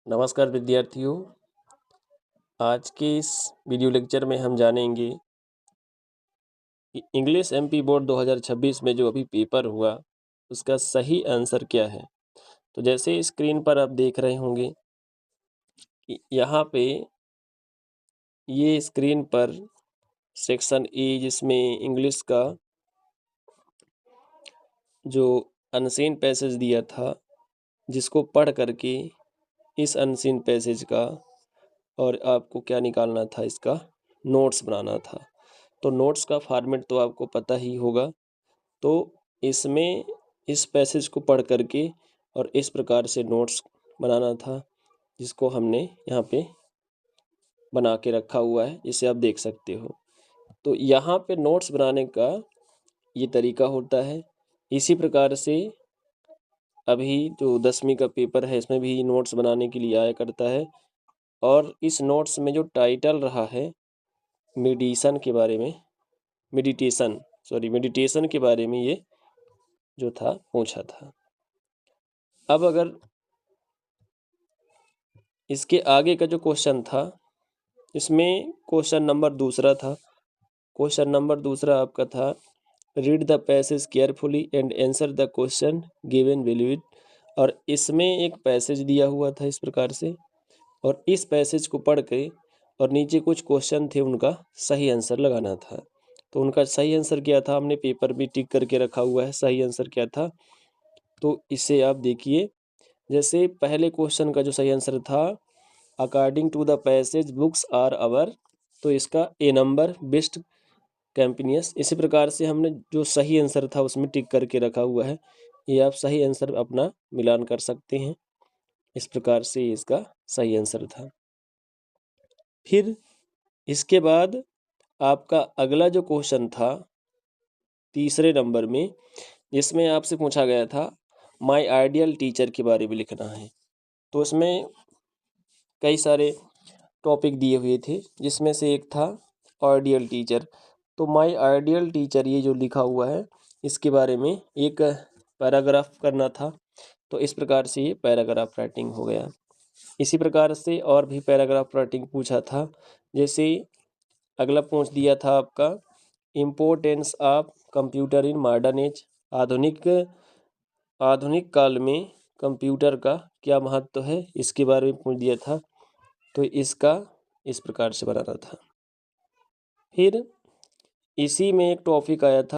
नमस्कार विद्यार्थियों। आज के इस वीडियो लेक्चर में हम जानेंगे कि इंग्लिश एमपी बोर्ड 2026 में जो अभी पेपर हुआ उसका सही आंसर क्या है। तो जैसे स्क्रीन पर आप देख रहे होंगे कि यहाँ पे ये स्क्रीन पर सेक्शन ए जिसमें इंग्लिश का जो अनसीन पैसेज दिया था, जिसको पढ़ करके इस अनसीन पैसेज का और आपको क्या निकालना था, इसका नोट्स बनाना था। तो नोट्स का फॉर्मेट तो आपको पता ही होगा। तो इसमें इस पैसेज को पढ़ करके और इस प्रकार से नोट्स बनाना था, जिसको हमने यहाँ पे बना के रखा हुआ है, जिसे आप देख सकते हो। तो यहाँ पे नोट्स बनाने का ये तरीका होता है। इसी प्रकार से अभी जो 10वीं का पेपर है इसमें भी नोट्स बनाने के लिए आया करता है। और इस नोट्स में जो टाइटल रहा है मेडिटेशन के बारे में, मेडिटेशन के बारे में ये जो था पूछा था। अब अगर इसके आगे का जो क्वेश्चन था, इसमें क्वेश्चन नंबर दूसरा था। क्वेश्चन नंबर दूसरा आपका था, read the passage carefully and answer the question given below it. और इसमें एक पैसेज दिया हुआ था इस प्रकार से, और इस पैसेज को पढ़ के और नीचे कुछ क्वेश्चन थे, उनका सही आंसर लगाना था। तो उनका सही आंसर क्या था, हमने पेपर भी टिक करके रखा हुआ है। सही आंसर क्या था, तो इसे आप देखिए। जैसे पहले क्वेश्चन का जो सही आंसर था, according to the passage books are our, तो इसका ए नंबर बेस्ट कैंपिनियस। इसी प्रकार से हमने जो सही आंसर था उसमें टिक करके रखा हुआ है। ये आप सही आंसर अपना मिलान कर सकते हैं। इस प्रकार से इसका सही आंसर था। फिर इसके बाद आपका अगला जो क्वेश्चन था तीसरे नंबर में, जिसमें आपसे पूछा गया था माय आइडियल टीचर के बारे में लिखना है। तो इसमें कई सारे टॉपिक दिए हुए थे, जिसमें से एक था आइडियल टीचर। तो माय आइडियल टीचर ये जो लिखा हुआ है, इसके बारे में एक पैराग्राफ करना था। तो इस प्रकार से ये पैराग्राफ राइटिंग हो गया। इसी प्रकार से और भी पैराग्राफ राइटिंग पूछा था। जैसे अगला पूछ दिया था आपका, importance of computer in modern age. आधुनिक काल में कंप्यूटर का क्या महत्व है, इसके बारे में पूछ दिया था। तो इसका इस प्रकार से बनाना था। फिर इसी में एक टॉपिक आया था